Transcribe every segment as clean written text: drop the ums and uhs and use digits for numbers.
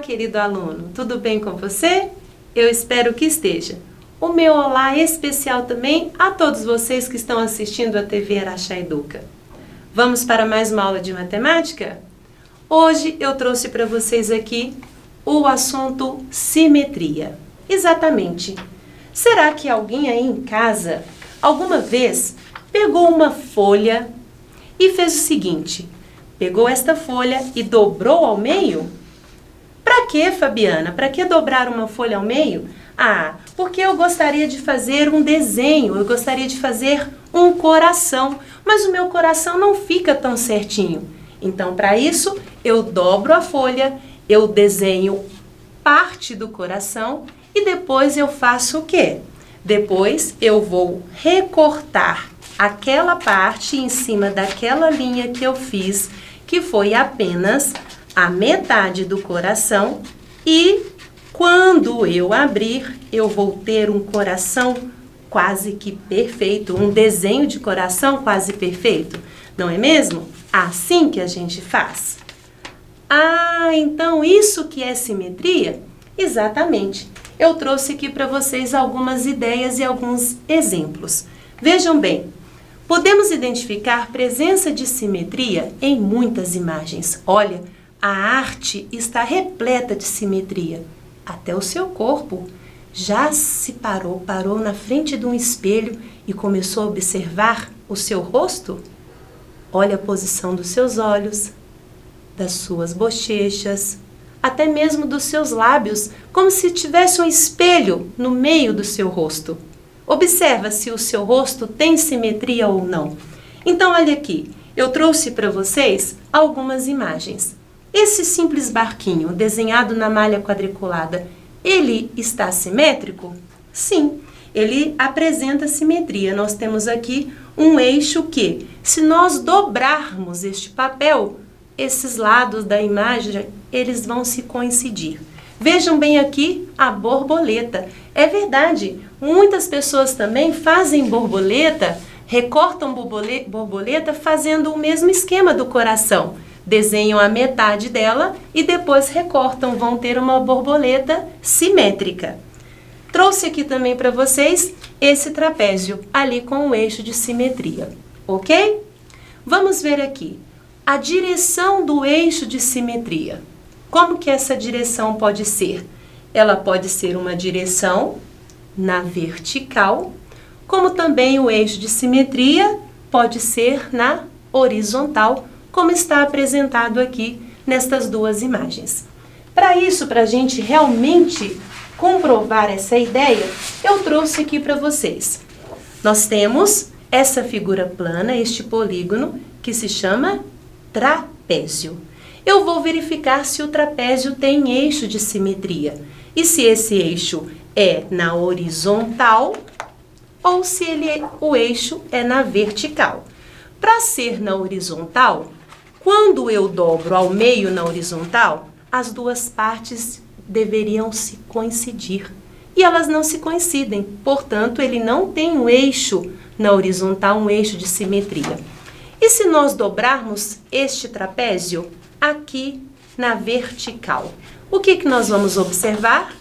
querido aluno, tudo bem com você? Eu espero que esteja. O meu olá especial também a todos vocês que estão assistindo a TV Araxá Educa. Vamos para mais uma aula de matemática? Hoje eu trouxe para vocês aqui o assunto simetria. Exatamente. Será que alguém aí em casa, alguma vez, pegou uma folha e fez o seguinte? Pegou esta folha e dobrou ao meio? Para que, Fabiana? Para que dobrar uma folha ao meio? Ah, porque eu gostaria de fazer um desenho, eu gostaria de fazer um coração, mas o meu coração não fica tão certinho. Então, para isso, eu dobro a folha, eu desenho parte do coração e depois eu faço o quê? Depois eu vou recortar aquela parte em cima daquela linha que eu fiz, que foi apenas a metade do coração, e quando eu abrir, eu vou ter um coração quase que perfeito, um desenho de coração quase perfeito, não é mesmo? Assim que a gente faz. Ah, então isso que é simetria? Exatamente. Eu trouxe aqui para vocês algumas ideias e alguns exemplos. Vejam bem, podemos identificar presença de simetria em muitas imagens. Olha, a arte está repleta de simetria. Até o seu corpo já se parou na frente de um espelho e começou a observar o seu rosto? Olha a posição dos seus olhos, das suas bochechas, até mesmo dos seus lábios, como se tivesse um espelho no meio do seu rosto. Observa se o seu rosto tem simetria ou não. Então, olha aqui, eu trouxe para vocês algumas imagens. Esse simples barquinho desenhado na malha quadriculada, ele está simétrico? Sim, ele apresenta simetria. Nós temos aqui um eixo que, se nós dobrarmos este papel, esses lados da imagem, eles vão se coincidir. Vejam bem aqui a borboleta. É verdade, muitas pessoas também fazem borboleta, recortam borboleta fazendo o mesmo esquema do coração. Desenham a metade dela e depois recortam, vão ter uma borboleta simétrica. Trouxe aqui também para vocês esse trapézio, ali com o eixo de simetria, ok? Vamos ver aqui a direção do eixo de simetria. Como que essa direção pode ser? Ela pode ser uma direção na vertical, como também o eixo de simetria pode ser na horizontal, como está apresentado aqui nestas duas imagens. Para isso, para a gente realmente comprovar essa ideia, eu trouxe aqui para vocês. Nós temos essa figura plana, este polígono, que se chama trapézio. Eu vou verificar se o trapézio tem eixo de simetria e se esse eixo é na horizontal ou se o eixo é na vertical. Para ser na horizontal, quando eu dobro ao meio na horizontal, as duas partes deveriam se coincidir. E elas não se coincidem, portanto, ele não tem um eixo na horizontal, um eixo de simetria. E se nós dobrarmos este trapézio aqui na vertical, o que nós vamos observar?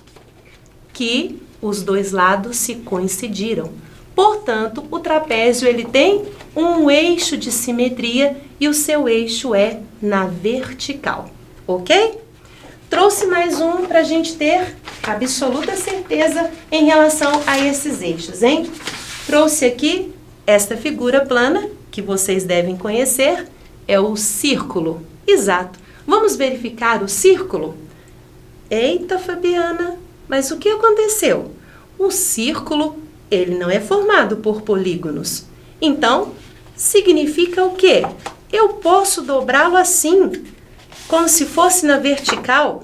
Que os dois lados se coincidiram. Portanto, o trapézio ele tem um eixo de simetria e o seu eixo é na vertical, ok? Trouxe mais um para a gente ter absoluta certeza em relação a esses eixos, hein? Trouxe aqui esta figura plana, que vocês devem conhecer, é o círculo. Exato. Vamos verificar o círculo? Eita, Fabiana, mas o que aconteceu? O círculo, ele não é formado por polígonos. Então, significa o quê? Eu posso dobrá-lo assim, como se fosse na vertical.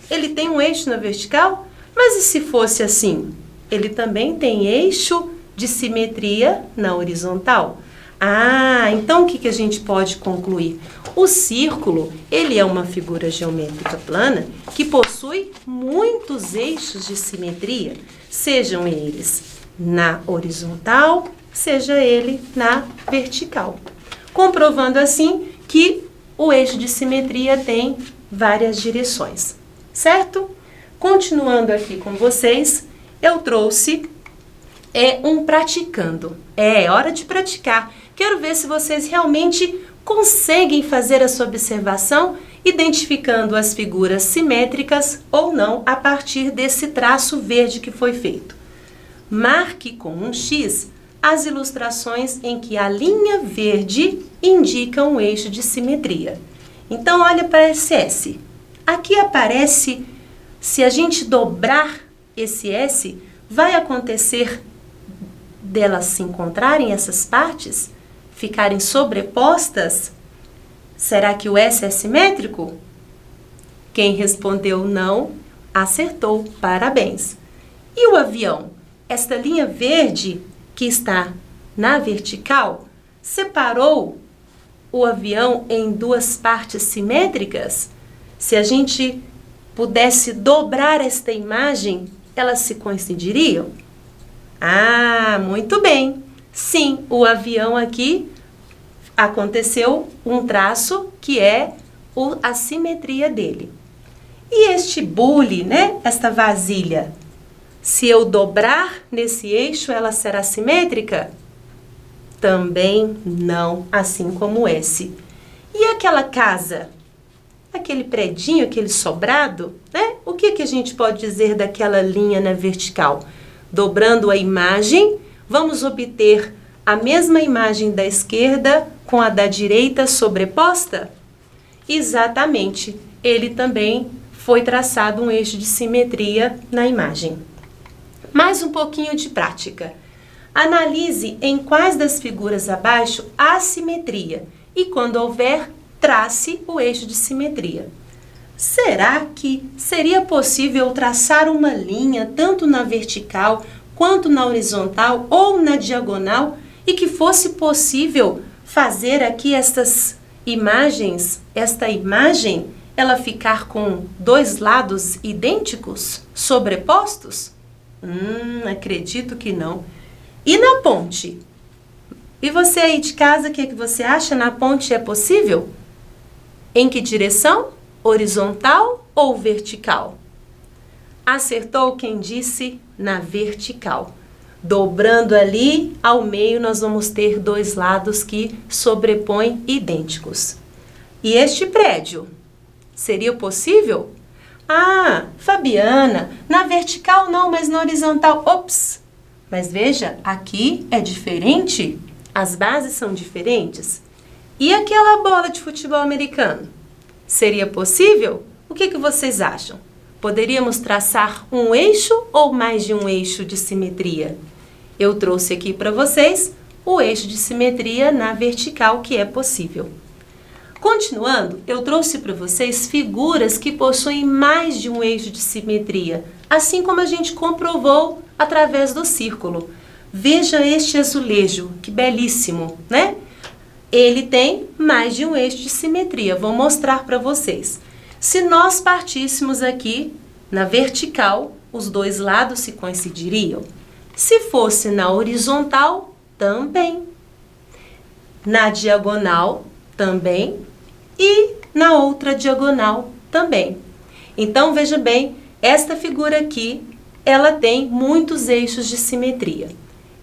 Ele tem um eixo na vertical, mas e se fosse assim? Ele também tem eixo de simetria na horizontal. Ah, então o que a gente pode concluir? O círculo, ele é uma figura geométrica plana que possui muitos eixos de simetria, sejam eles na horizontal, seja ele na vertical. Comprovando assim que o eixo de simetria tem várias direções. certo? Continuando aqui com vocês, eu trouxe um praticando. É hora de praticar. Quero ver se vocês realmente conseguem fazer a sua observação, identificando as figuras simétricas ou não a partir desse traço verde que foi feito. Marque com um X as ilustrações em que a linha verde indica um eixo de simetria. Então, olha para esse S. Aqui aparece, se a gente dobrar esse S, vai acontecer delas se encontrarem, essas partes, ficarem sobrepostas? Será que o S é simétrico? Quem respondeu não, acertou. Parabéns. E o avião? Esta linha verde que está na vertical separou o avião em duas partes simétricas? Se a gente pudesse dobrar esta imagem, elas se coincidiriam? Ah, muito bem. Sim, o avião aqui aconteceu um traço que é a simetria dele. E este bule, né? Esta vasilha, se eu dobrar nesse eixo, ela será simétrica? Também não, assim como esse. E aquela casa? Aquele predinho, aquele sobrado, né? O que a gente pode dizer daquela linha na vertical? Dobrando a imagem, vamos obter a mesma imagem da esquerda com a da direita sobreposta? Exatamente, ele também foi traçado um eixo de simetria na imagem. Mais um pouquinho de prática. Analise em quais das figuras abaixo há simetria e, quando houver, trace o eixo de simetria. Será que seria possível traçar uma linha tanto na vertical quanto na horizontal ou na diagonal e que fosse possível fazer aqui estas imagens, esta imagem, ela ficar com dois lados idênticos, sobrepostos? Acredito que não. E na ponte? E você aí de casa, o que você acha? Na ponte é possível? Em que direção? Horizontal ou vertical? Acertou quem disse na vertical. Dobrando ali, ao meio, nós vamos ter dois lados que sobrepõem idênticos. E este prédio? Seria possível? Ah, Fabiana, na vertical não, mas na horizontal. Ops! Mas veja, aqui é diferente, as bases são diferentes. E aquela bola de futebol americano? Seria possível? O que vocês acham? Poderíamos traçar um eixo ou mais de um eixo de simetria? Eu trouxe aqui para vocês o eixo de simetria na vertical, que é possível. Continuando, eu trouxe para vocês figuras que possuem mais de um eixo de simetria, assim como a gente comprovou através do círculo. Veja este azulejo, que belíssimo, né? Ele tem mais de um eixo de simetria. Vou mostrar para vocês. Se nós partíssemos aqui na vertical, os dois lados se coincidiriam. Se fosse na horizontal, também. Na diagonal, também. E na outra diagonal, também. Então, veja bem, esta figura aqui, ela tem muitos eixos de simetria.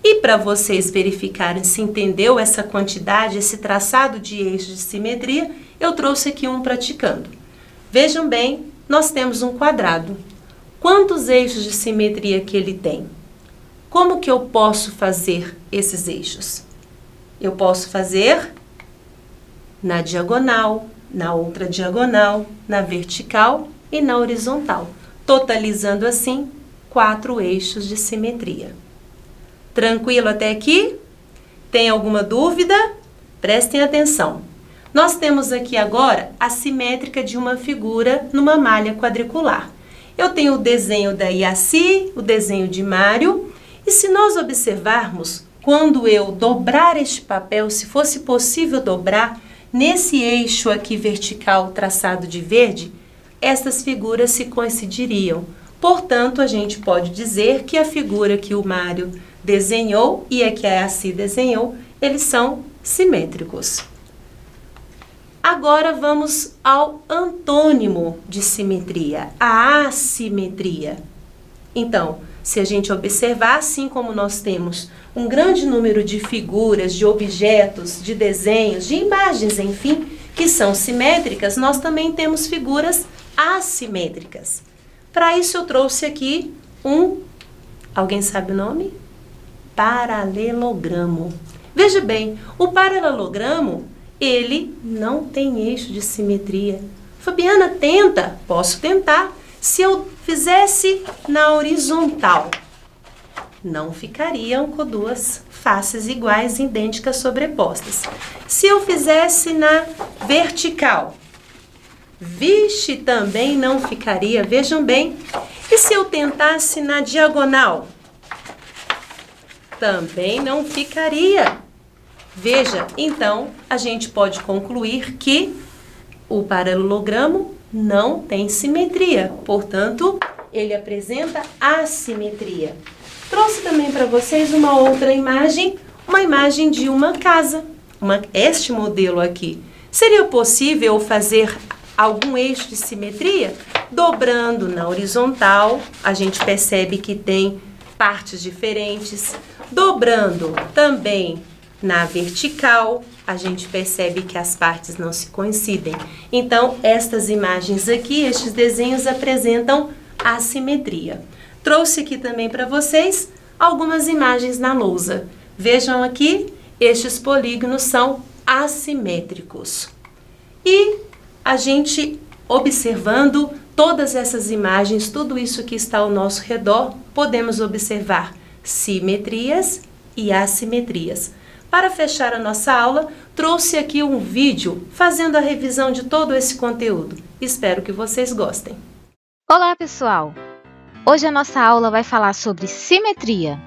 E para vocês verificarem se entendeu essa quantidade, esse traçado de eixos de simetria, eu trouxe aqui um praticando. Vejam bem, nós temos um quadrado. Quantos eixos de simetria que ele tem? Como que eu posso fazer esses eixos? Eu posso fazer na diagonal, na outra diagonal, na vertical e na horizontal, totalizando assim 4 eixos de simetria. Tranquilo até aqui? Tem alguma dúvida? Prestem atenção. Nós temos aqui agora a simétrica de uma figura numa malha quadricular. Eu tenho o desenho da Iaci, o desenho de Mário, e se nós observarmos, quando eu dobrar este papel, se fosse possível dobrar, nesse eixo aqui vertical traçado de verde, estas figuras se coincidiriam. Portanto, a gente pode dizer que a figura que o Mário desenhou e a que a Iaci desenhou, eles são simétricos. Agora vamos ao antônimo de simetria, a assimetria. Então, se a gente observar, assim como nós temos um grande número de figuras, de objetos, de desenhos, de imagens, enfim, que são simétricas, nós também temos figuras assimétricas. Para isso eu trouxe aqui alguém sabe o nome? Paralelogramo. Veja bem, o paralelogramo, ele não tem eixo de simetria. Fabiana, tenta. Posso tentar. Se eu fizesse na horizontal, não ficariam com duas faces iguais, idênticas, sobrepostas. Se eu fizesse na vertical, vixe, também não ficaria. Vejam bem. E se eu tentasse na diagonal? Também não ficaria. Veja, então, a gente pode concluir que o paralelogramo não tem simetria, portanto, ele apresenta assimetria. Trouxe também para vocês uma outra imagem, uma imagem de uma casa, este modelo aqui. Seria possível fazer algum eixo de simetria? Dobrando na horizontal, a gente percebe que tem partes diferentes. Dobrando também na vertical, a gente percebe que as partes não se coincidem. Então, estas imagens aqui, estes desenhos apresentam assimetria. Trouxe aqui também para vocês algumas imagens na lousa. Vejam aqui, estes polígonos são assimétricos. E a gente, observando todas essas imagens, tudo isso que está ao nosso redor, podemos observar simetrias e assimetrias. Para fechar a nossa aula, trouxe aqui um vídeo fazendo a revisão de todo esse conteúdo. Espero que vocês gostem. Olá, pessoal! Hoje a nossa aula vai falar sobre simetria.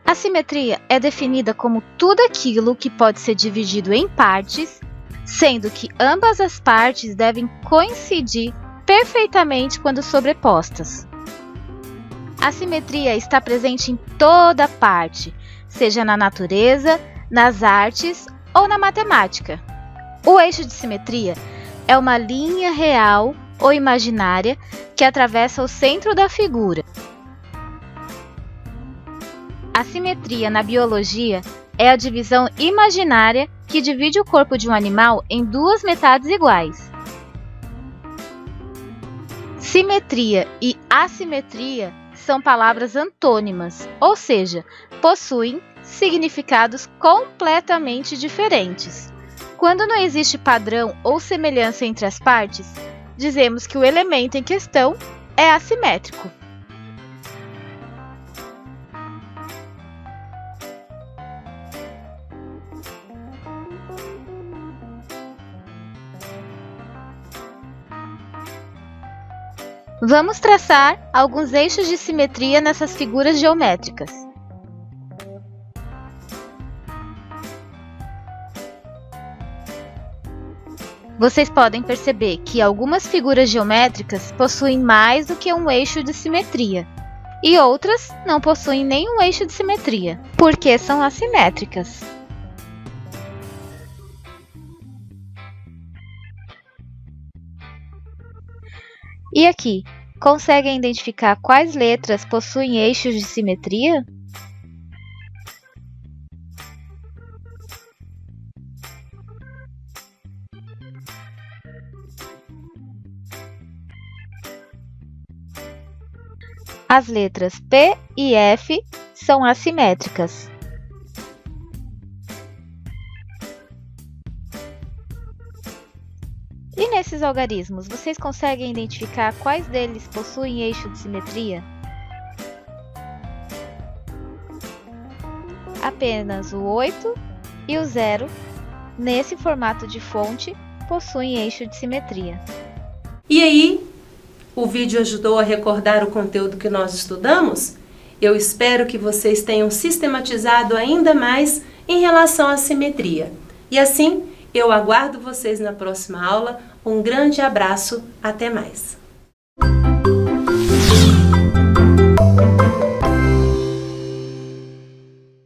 A simetria é definida como tudo aquilo que pode ser dividido em partes, sendo que ambas as partes devem coincidir perfeitamente quando sobrepostas. A simetria está presente em toda parte, seja na natureza, nas artes ou na matemática. O eixo de simetria é uma linha real ou imaginária que atravessa o centro da figura. A simetria na biologia é a divisão imaginária que divide o corpo de um animal em duas metades iguais. Simetria e assimetria são palavras antônimas, ou seja, possuem significados completamente diferentes. Quando não existe padrão ou semelhança entre as partes, dizemos que o elemento em questão é assimétrico. Vamos traçar alguns eixos de simetria nessas figuras geométricas. Vocês podem perceber que algumas figuras geométricas possuem mais do que um eixo de simetria, e outras não possuem nenhum eixo de simetria, porque são assimétricas. E aqui, conseguem identificar quais letras possuem eixos de simetria? As letras P e F são assimétricas. E nesses algarismos, vocês conseguem identificar quais deles possuem eixo de simetria? Apenas o 8 e o 0, nesse formato de fonte, possuem eixo de simetria. E aí, o vídeo ajudou a recordar o conteúdo que nós estudamos? Eu espero que vocês tenham sistematizado ainda mais em relação à simetria. E assim, eu aguardo vocês na próxima aula. Um grande abraço, até mais!